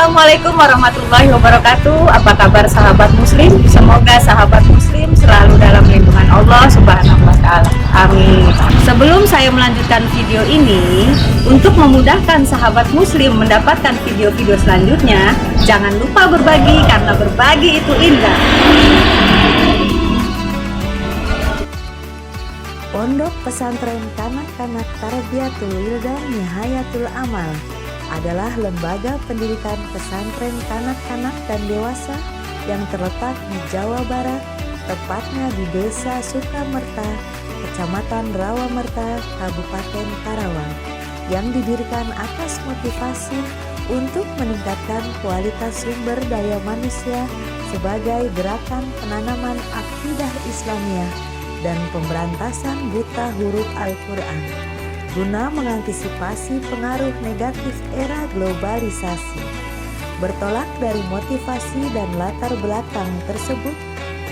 Assalamualaikum warahmatullahi wabarakatuh. Apa kabar sahabat muslim? Semoga sahabat muslim selalu dalam lindungan Allah Subhanahu wa taala. Amin. Sebelum saya melanjutkan video ini, untuk memudahkan sahabat muslim mendapatkan video-video selanjutnya, jangan lupa berbagi karena berbagi itu indah. Pondok Pesantren Kanak-Kanak Tarbiyatul Wildan Nihayatul Amal adalah lembaga pendidikan pesantren kanak-kanak dan dewasa yang terletak di Jawa Barat, tepatnya di Desa Sukamerta, Kecamatan Rawamerta, Kabupaten Karawang, yang didirikan atas motivasi untuk meningkatkan kualitas sumber daya manusia sebagai gerakan penanaman akidah Islamiyah dan pemberantasan buta huruf Al-Quran, guna mengantisipasi pengaruh negatif era globalisasi. Bertolak dari motivasi dan latar belakang tersebut,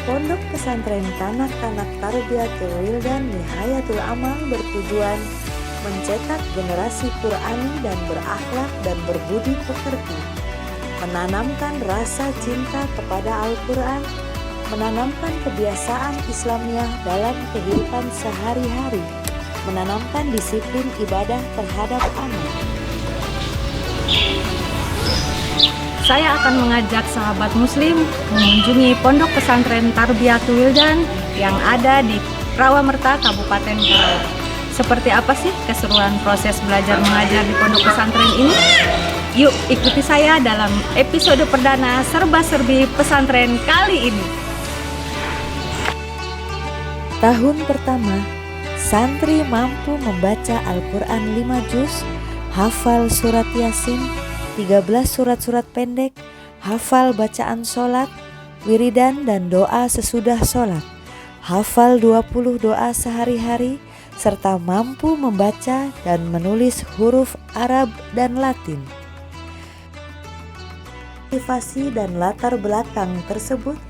Pondok Pesantren Kanak-Kanak Tarbiyatul Wildan Nihayatul Amal bertujuan mencetak generasi Qur'ani dan berakhlak dan berbudi pekerti, menanamkan rasa cinta kepada Al-Quran, menanamkan kebiasaan Islamiyah dalam kehidupan sehari-hari, menanamkan disiplin ibadah terhadap anak. Saya akan mengajak sahabat muslim mengunjungi Pondok Pesantren Tarbiyatul Wildan yang ada di Rawamerta, Kabupaten Karawang. Seperti apa sih keseruan proses belajar mengajar di Pondok Pesantren ini? Yuk ikuti saya dalam episode perdana serba-serbi pesantren kali ini. Tahun pertama, santri mampu membaca Al-Quran 5 juz, hafal surat Yasin, 13 surat-surat pendek, hafal bacaan sholat, wiridan dan doa sesudah sholat, hafal 20 doa sehari-hari, serta mampu membaca dan menulis huruf Arab dan Latin. Motivasi dan latar belakang tersebut,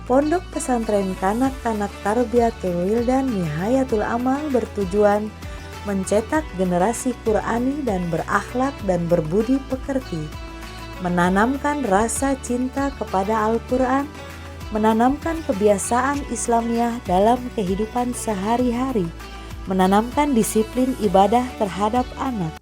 Pondok Pesantren Kanak-Kanak Tarbiyatul Wildan Nihayatul Amal bertujuan mencetak generasi Qur'ani dan berakhlak dan berbudi pekerti, menanamkan rasa cinta kepada Al-Quran, menanamkan kebiasaan Islamiyah dalam kehidupan sehari-hari, menanamkan disiplin ibadah terhadap anak.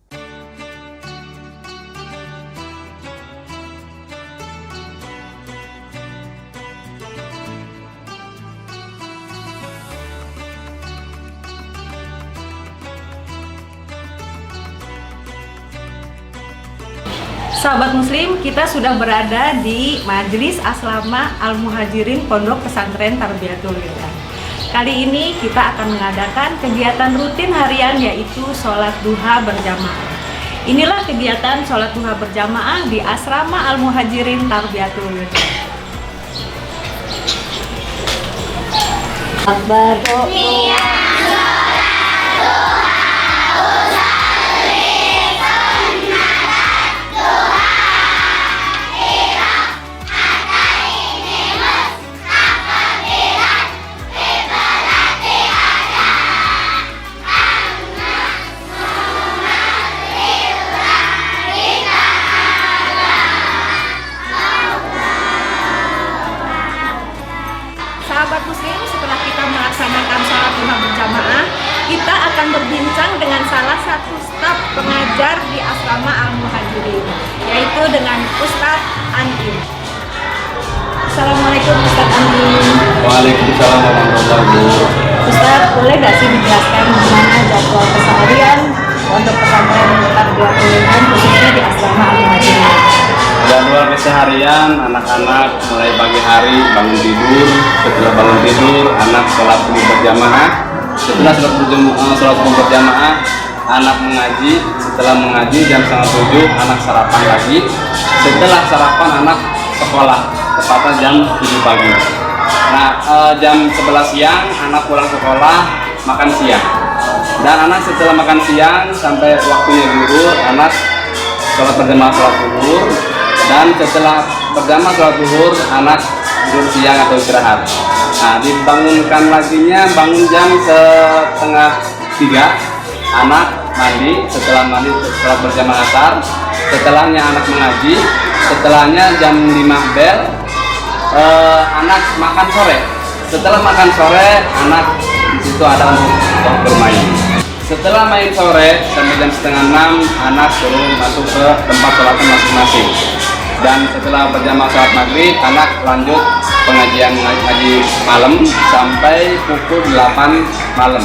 Sahabat muslim, kita sudah berada di Majelis Asrama Al-Muhajirin Pondok Pesantren Tarbiyatul Wildan. Kali ini kita akan mengadakan kegiatan rutin harian, yaitu sholat duha berjamaah. Inilah kegiatan sholat duha berjamaah di Asrama Al-Muhajirin Tarbiyatul Wildan. Akbar Sahabat muslim, setelah kita melaksanakan sholat duha berjamaah, kita akan berbincang dengan salah satu staf pengajar di Asrama Al-Muhajirin, yaitu dengan Ustadz Andim. Assalamualaikum Ustadz Andim. Waalaikumsalam warahmatullahi wabarakatuh. Ustadz, boleh gak sih dijelaskan gimana jadwal keseharian Pondok Pesantren Tarbiyatul Wildan khususnya di Asrama Al-Muhajirin? Jadwal keseharian anak-anak mulai pagi hari bangun tidur, setelah bangun tidur anak sholat subuh berjamaah, setelah sholat subuh berjamaah anak mengaji, setelah mengaji jam 6:30 anak sarapan lagi, setelah sarapan anak sekolah tepatnya jam 7 pagi. Nah jam 11 siang anak pulang sekolah makan siang, dan anak setelah makan siang sampai waktunya zuhur anak sholat berjamaah sholat zuhur, dan setelah berjamaah sholat zuhur anak tidur siang atau istirahat. Nah dibangunkan laginya bangun jam 2:30 anak mandi, setelah mandi sholat berjamaah asar, setelahnya anak mengaji, setelahnya jam 5 bel anak makan sore. Setelah makan sore anak di situ ada untuk bermain. Setelah main sore sampai jam setengah 6 anak suruh masuk ke tempat sholatnya masing-masing. Dan setelah berjamaah sholat maghrib anak lanjut pengajian ngaji malam sampai pukul 8 malam.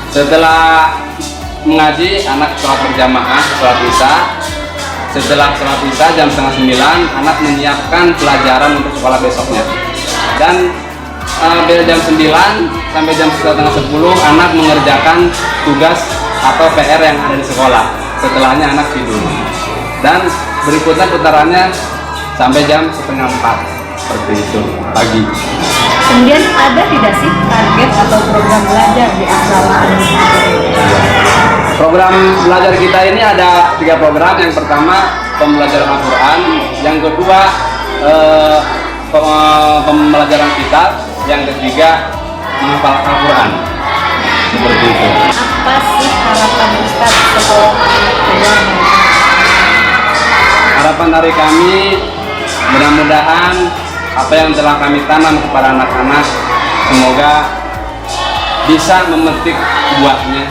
Setelah mengaji anak sholat berjamaah sholat isya. Setelah sholat isya jam setengah 9 anak menyiapkan pelajaran untuk sekolah besoknya. Dan dari jam 9 sampai jam setengah 10 anak mengerjakan tugas atau PR yang ada di sekolah. Setelahnya anak tidur. Dan berikutnya putarannya sampai jam setengah 4 seperti itu pagi. Kemudian ada tidak sih target atau program belajar di asrama Al-Mustaqim? Program belajar kita ini ada 3 program. Yang pertama pembelajaran Al-Quran, yang kedua pembelajaran kitab, yang ketiga menghafal Al-Quran. Seperti itu. Apa sih harapan Ustadz setelah keluar? Harapan dari kami, mudah-mudahan apa yang telah kami tanam kepada anak-anak semoga bisa memetik buahnya.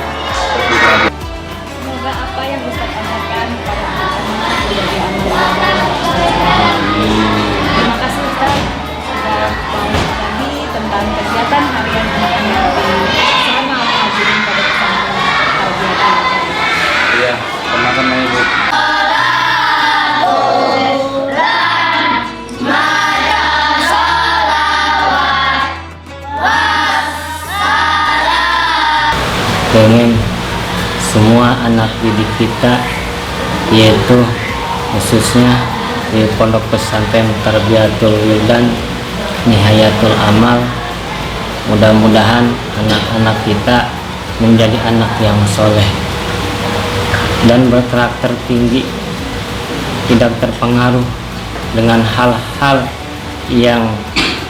Semoga apa yang Ustadz ajarkan kepada anak-anak menjadi amal ibadah. Terima kasih Ustadz sudah mau berbagi tentang kegiatan harian anak-anak di asrama Al-Muhajirin pada pesantren Tarbiyah Al-Azhar. Iya, sama-sama Ibu. Pengen semua anak didik kita, yaitu khususnya di Pondok Pesantren Tarbiyatul Wildan Nihayatul Amal, mudah-mudahan anak-anak kita menjadi anak yang soleh dan berkarakter tinggi, tidak terpengaruh dengan hal-hal yang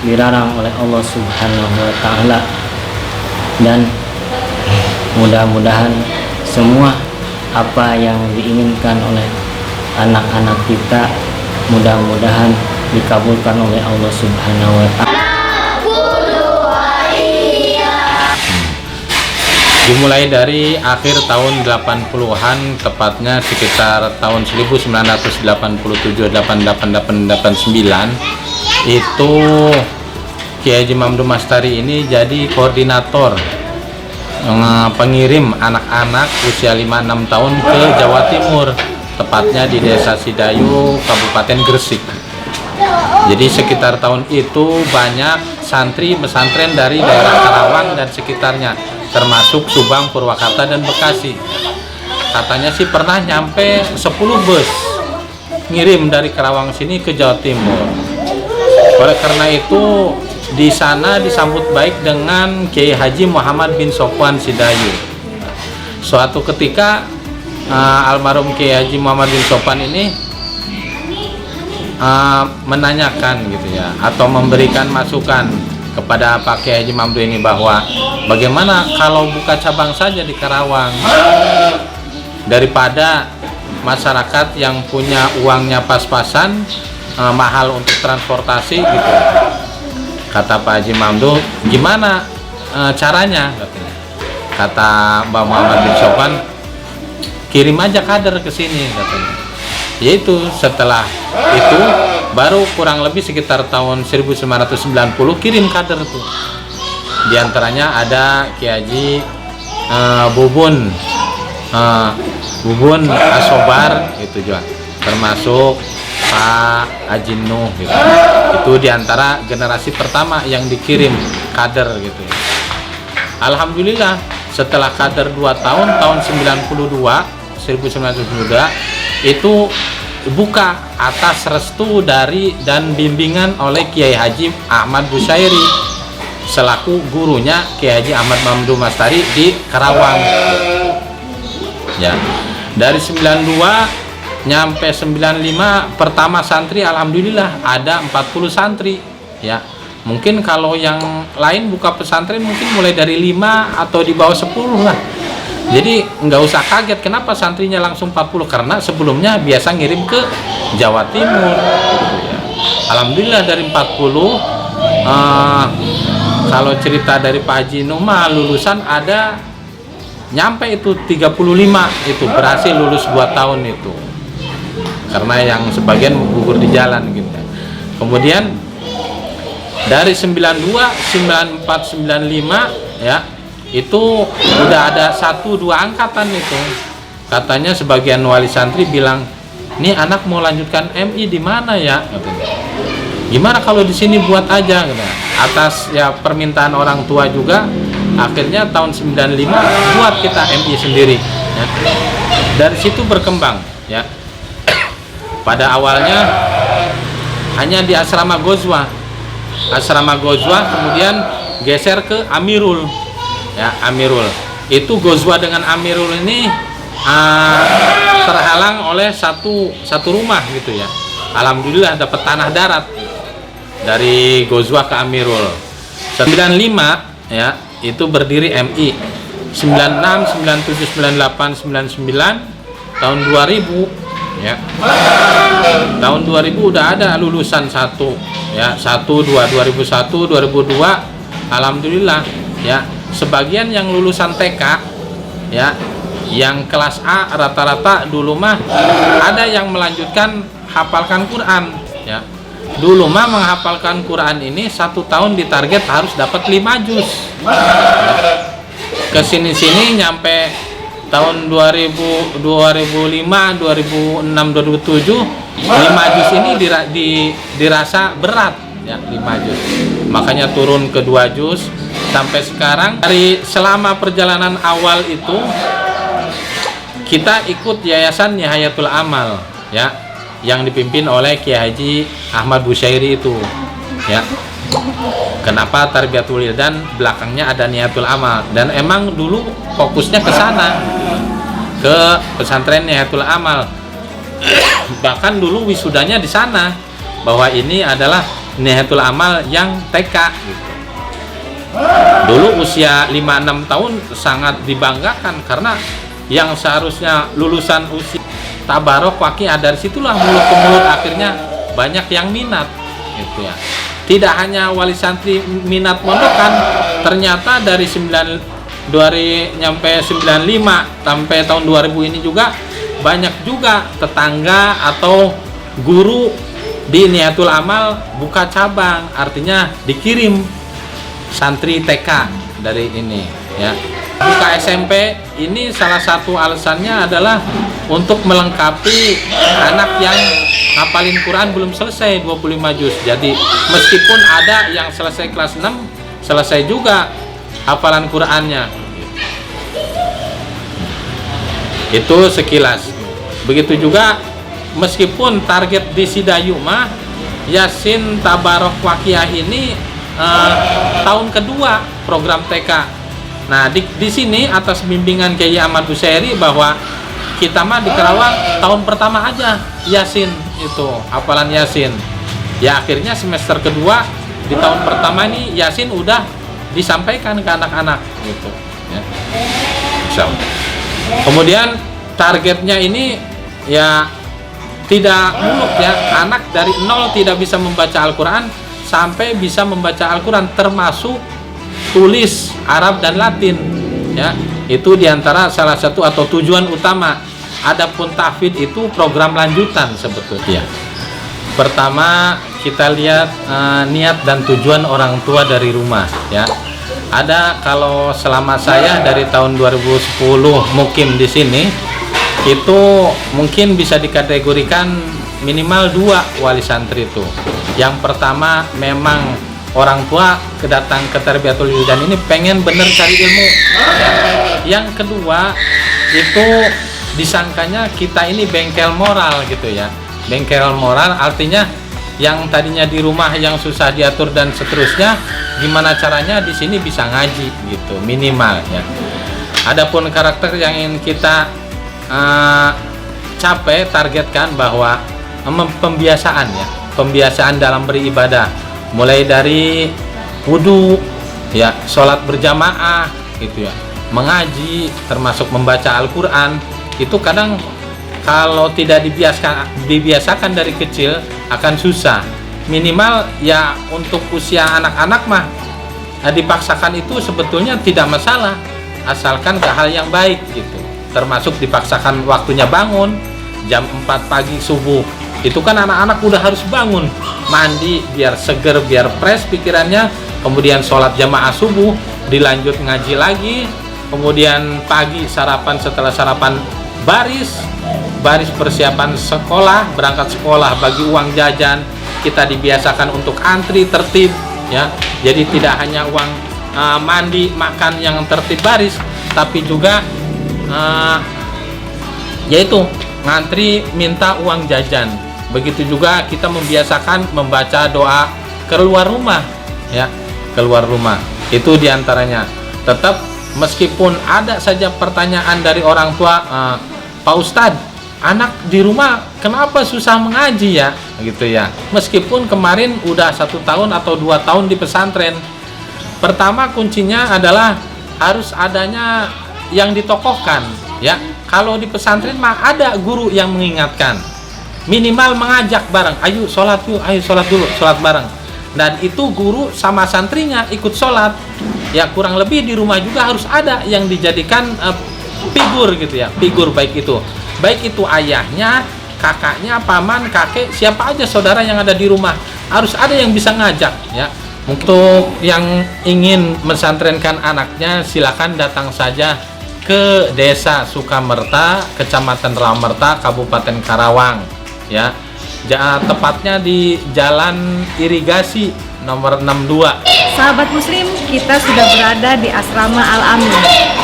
dilarang oleh Allah Subhanahu wa Ta'ala, dan mudah-mudahan semua apa yang diinginkan oleh anak-anak kita mudah-mudahan dikabulkan oleh Allah Subhanahu wa Ta'ala. Dimulai dari akhir tahun 80-an, tepatnya sekitar tahun 1987-88-89, itu Kiai Haji Mamdu Mastari ini jadi koordinator pengirim anak-anak usia 5-6 tahun ke Jawa Timur, tepatnya di Desa Sidayu, Kabupaten Gresik. Jadi sekitar tahun itu banyak santri pesantren dari daerah Karawang dan sekitarnya, termasuk Subang, Purwakarta, dan Bekasi. Katanya sih pernah nyampe 10 bus ngirim dari Karawang sini ke Jawa Timur. Oleh karena itu di sana disambut baik dengan Kiai Haji Muhammad bin Sofwan Sidayu. Suatu ketika almarhum Kiai Haji Muhammad bin Sofwan ini menanyakan gitu ya, atau memberikan masukan kepada Pak Kiai Haji Mamdu ini bahwa bagaimana kalau buka cabang saja di Karawang, daripada masyarakat yang punya uangnya pas-pasan mahal untuk transportasi gitu. Kata Pak Haji Mamdu, gimana caranya? Katanya. Kata Mbak Muhammad bin Sofwan, kirim aja kader ke sini katanya. Yaitu setelah itu baru kurang lebih sekitar tahun 1990 kirim kader tuh. Di antaranya ada Kiai Haji Bubun Asobar gitu juga, termasuk Pak Haji Nuh gitu. Itu diantara generasi pertama yang dikirim kader gitu. Alhamdulillah setelah kader 2 tahun, tahun 1992 itu buka atas restu dari dan bimbingan oleh Kiai Haji Ahmad Busairi selaku gurunya Kiai Haji Ahmad Mamdu Mastari di Karawang. Ya, dari 92 nyampe 95 pertama santri, alhamdulillah ada 40 santri ya. Mungkin kalau yang lain buka pesantren mungkin mulai dari 5 atau di bawah 10 lah. Jadi nggak usah kaget kenapa santrinya langsung 40, karena sebelumnya biasa ngirim ke Jawa Timur gitu ya. Alhamdulillah dari 40 kalau cerita dari Pak Haji Numa lulusan ada nyampe itu 35 itu berhasil lulus 2 tahun itu, karena yang sebagian gugur di jalan gitu. Kemudian dari 92, 94, 95 ya itu udah ada 1-2 angkatan itu. Katanya sebagian wali santri bilang, "Nih anak mau lanjutkan MI di mana ya?" katanya. "Gimana kalau di sini buat aja?" katanya. Atas ya permintaan orang tua juga, akhirnya tahun 95 buat kita MI sendiri ya. Dari situ berkembang ya. Pada awalnya hanya di asrama Ghazwa, kemudian geser ke Amirul ya. Amirul itu Ghazwa dengan Amirul ini terhalang oleh satu rumah gitu ya. Alhamdulillah dapat tanah darat dari Ghazwa ke Amirul. 95 ya itu berdiri MI. 96, 97, 98, 99, tahun 2000 ya. Tahun 2000 udah ada lulusan 1 ya, 1, 2, 2001, 2002 alhamdulillah ya. Sebagian yang lulusan TK ya, yang kelas A rata-rata dulu mah ada yang melanjutkan hafalkan Quran ya. Dulu mah menghafalkan Quran ini 1 tahun ditarget harus dapat 5 juz ya. Kesini-sini nyampe tahun 2000, 2005, 2006, 2007 5 juz ini dirasa berat ya, 5 juz. Makanya turun ke 2 juz sampai sekarang. Dari selama perjalanan awal itu kita ikut Yayasan Nihayatul Amal ya, yang dipimpin oleh Kiai Haji Ahmad Busyairi itu ya. Kenapa Tarbiyatul Wildan belakangnya ada Nihayatul Amal, dan emang dulu fokusnya ke sana, ke pesantren Nihayatul Amal. Bahkan dulu wisudanya di sana, bahwa ini adalah Nihayatul Amal yang TK gitu. Dulu usia 5-6 tahun sangat dibanggakan, karena yang seharusnya lulusan usia Tabarok Waqiah, dari situlah mulut ke mulut akhirnya banyak yang minat gitu ya. Tidak hanya wali santri minat mondokan, ternyata dari 95 sampai tahun 2000 ini juga banyak juga tetangga atau guru di Nihayatul Amal buka cabang, artinya dikirim santri TK dari ini ya. Buka SMP ini salah satu alasannya adalah untuk melengkapi anak yang ngapalin Quran belum selesai 25 juz. Jadi meskipun ada yang selesai kelas 6, selesai juga hafalan Qurannya. Itu sekilas. Begitu juga meskipun target di Sidayu mah Yasin Tabarok Waqiah ini tahun kedua program TK. Nah di sini atas bimbingan Kiai Ahmad Busyairi bahwa kita mah di Karawang tahun pertama aja Yasin itu, hafalan Yasin. Ya akhirnya semester kedua di tahun pertama ini Yasin udah disampaikan ke anak-anak gitu ya. Kemudian targetnya ini ya tidak muluk ya, anak dari 0 tidak bisa membaca Al-Quran sampai bisa membaca Al-Quran termasuk tulis Arab dan Latin ya. Itu diantara salah satu atau tujuan utama. Adapun tahfidz itu program lanjutan sebetulnya. Pertama kita lihat niat dan tujuan orang tua dari rumah ya. Ada, kalau selama saya dari tahun 2010 mukim di sini, itu mungkin bisa dikategorikan minimal 2 wali santri itu. Yang pertama memang orang tua kedatang ke Tarbiyatul Wildan ini pengen bener cari ilmu. Yang kedua itu disangkanya kita ini bengkel moral gitu ya. Bengkel moral artinya yang tadinya di rumah yang susah diatur dan seterusnya, gimana caranya di sini bisa ngaji gitu minimal ya. Adapun karakter yang ingin kita capai, targetkan bahwa pembiasaan ya, pembiasaan dalam beribadah, mulai dari wudhu ya, sholat berjamaah gitu ya, mengaji, termasuk membaca Al-Quran, itu kadang kalau tidak dibiasakan dari kecil akan susah. Minimal ya untuk usia anak-anak mah dipaksakan itu sebetulnya tidak masalah, asalkan ke hal yang baik gitu. Termasuk dipaksakan waktunya bangun jam 4 pagi subuh. Itu kan anak-anak udah harus bangun, mandi biar seger, biar fresh pikirannya, kemudian sholat jamaah subuh, dilanjut ngaji lagi, kemudian pagi sarapan, setelah sarapan baris persiapan sekolah, berangkat sekolah, bagi uang jajan, kita dibiasakan untuk antri tertib ya. Jadi tidak hanya uang mandi, makan yang tertib baris, tapi juga yaitu ngantri minta uang jajan. Begitu juga kita membiasakan membaca doa keluar rumah ya, keluar rumah. Itu diantaranya. Tetap meskipun ada saja pertanyaan dari orang tua, Pak Ustadz, anak di rumah kenapa susah mengaji ya, gitu ya. Meskipun kemarin udah 1 tahun atau 2 tahun di pesantren. Pertama kuncinya adalah harus adanya yang ditokohkan ya. Kalau di pesantren mah ada guru yang mengingatkan, minimal mengajak bareng, ayo sholat yuk, ayo sholat dulu, sholat bareng. Dan itu guru sama santrinya ikut sholat ya. Kurang lebih di rumah juga harus ada yang dijadikan figur gitu ya, figur, baik itu ayahnya, kakaknya, paman, kakek, siapa aja saudara yang ada di rumah, harus ada yang bisa ngajak ya. Untuk yang ingin mensantrenkan anaknya, silakan datang saja ke Desa Sukamerta, Kecamatan Rawamerta, Kabupaten Karawang ya. Tepatnya di Jalan Irigasi nomor 62. Sahabat Muslim, kita sudah berada di Asrama Al-Amin,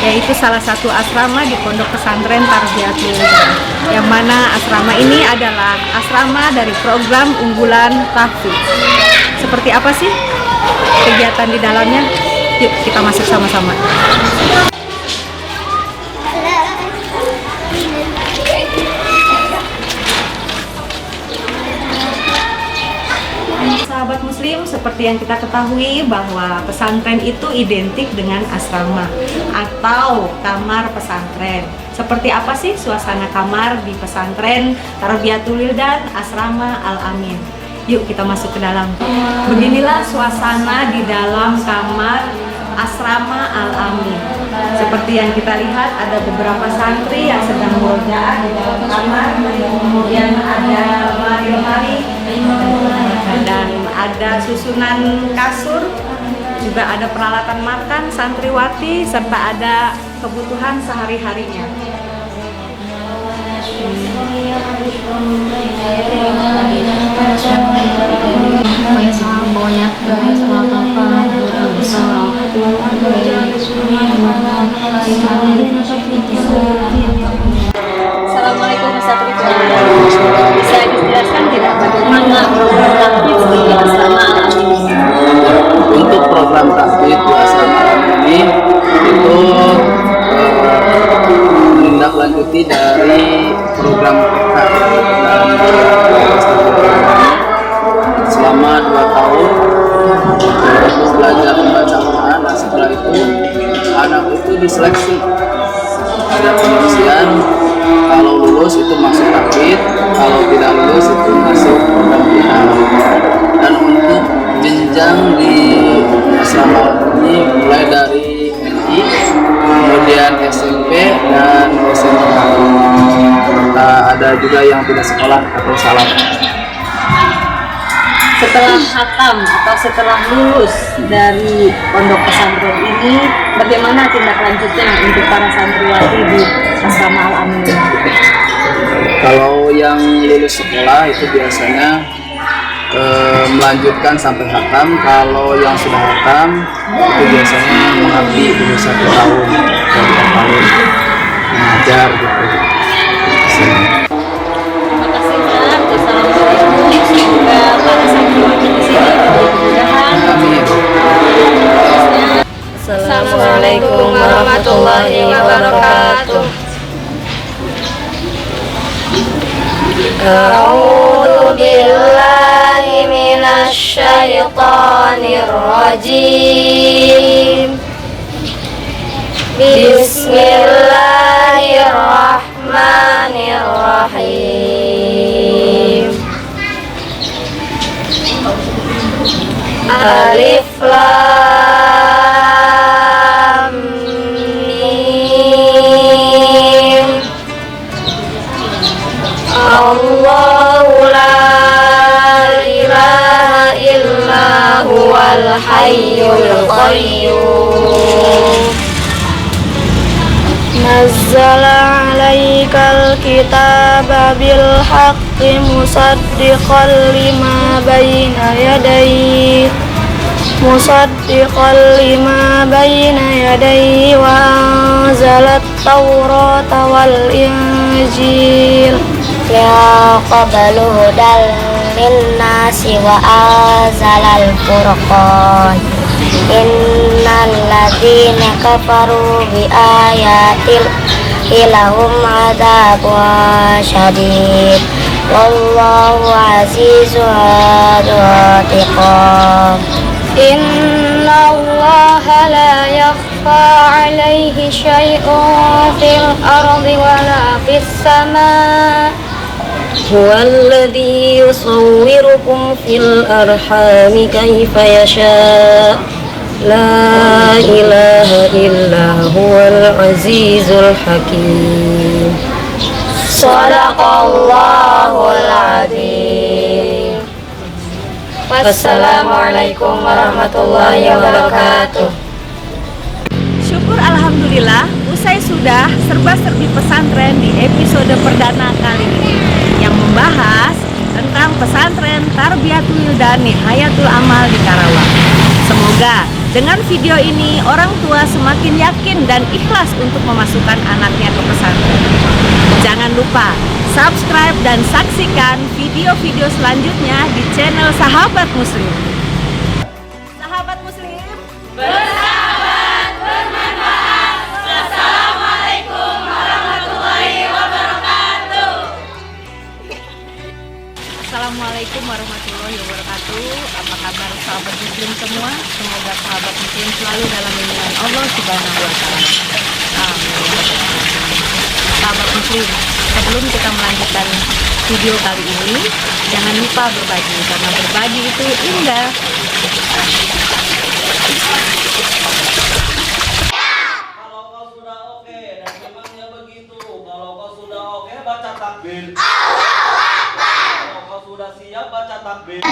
yaitu salah satu asrama di Pondok Pesantren Tarbiyatul Wildan, yang mana asrama ini adalah asrama dari program unggulan tahfidz. Seperti apa sih kegiatan di dalamnya? Yuk kita masuk sama-sama. Sahabat Muslim, seperti yang kita ketahui bahwa pesantren itu identik dengan asrama atau kamar pesantren. Seperti apa sih suasana kamar di pesantren Tarbiyatul Wildan Asrama Al-Amin? Yuk kita masuk ke dalam. Beginilah suasana di dalam kamar Asrama Al-Amin. Seperti yang kita lihat, ada beberapa santri yang sedang murojaah di dalam kamar, kemudian ada lemari-lemari dan ada susunan kasur, juga ada peralatan makan santriwati, serta ada kebutuhan sehari-harinya. Assalamualaikum warahmatullahi wabarakatuh. Bisa dijelaskan tidak bagaimana program tahfidz di Asrama Al-Amin? Untuk program tahfidz di Asrama Al-Amin ini itu menindaklanjuti dari program PK dan selama 2 tahun untuk belajar membaca Quran. Nah, setelah itu anak itu diseleksi, ada penyeleksian. Kalau lulus itu masuk tahfidz, kalau tidak lulus itu masuk program PK. Dan untuk jenjang di asrama ini mulai dari MI, kemudian SMP dan SMK. Ada juga yang tidak sekolah atau salat. Setelah hatam atau setelah lulus dari pondok pesantren ini, bagaimana tindak lanjutnya untuk para santriwati di Asrama Al-Amin? Kalau yang lulus sekolah itu biasanya melanjutkan sampai hatam. Kalau yang sudah hatam itu biasanya mengabdi dulu 1 tahun atau 4 tahun mengajar gitu. Terima kasih Ustaz. Wassalamualaikum. Semoga para santriwati di sini mudah-mudahan. Amin. Assalamualaikum warahmatullahi wabarakatuh. A'udzu billahi minasy syaithanir rajim. Bismillahirrahmanirrahim. Alif Lam Mim. Allahu la ilaha illa huwal hayyul qayyum. Nazzala 'alaikal kitaba bil haqqi musaddiqan lima bayna yadayhi wa anzalat tawrata wal injil qablu hudal linnasi wa anzalal furqan. Innal ladzina kafaru bi ayatil ilahum adzabun syadid wallahu azizun dzuntiqam. Innallaha la yakhfa 'alaihi syai'un fil ardi wala fis samaa. Huwallazi yusawwirukum fil arhami kaifa yasha. La ilaha illa huwal azizul hakim. Shadaqallahul adzim. Wassalamualaikum warahmatullahi wabarakatuh. Syukur alhamdulillah, usai sudah serba-serbi pesantren di episode perdana kali ini yang membahas tentang pesantren Tarbiyatul Wildan Nihayatul Amal di Karawang. Semoga dengan video ini orang tua semakin yakin dan ikhlas untuk memasukkan anaknya ke pesantren. Jangan lupa subscribe dan saksikan video-video selanjutnya di channel Sahabat Muslim. Sahabat Muslim, bersahabat, bermanfaat. Wassalamualaikum warahmatullahi wabarakatuh. Assalamualaikum warahmatullahi wabarakatuh. Apa kabar sahabat Muslim semua? Semoga sahabat Muslim selalu dalam lindungan Allah Subhanahu wa Ta'ala. Amin. Sahabat Muslim, sebelum kita melanjutkan video kali ini, jangan lupa berbagi, karena berbagi itu indah. Kalau kau sudah oke, dan memangnya begitu. Kalau kau sudah oke, baca takbir. Kalau kau sudah siap, baca takbir.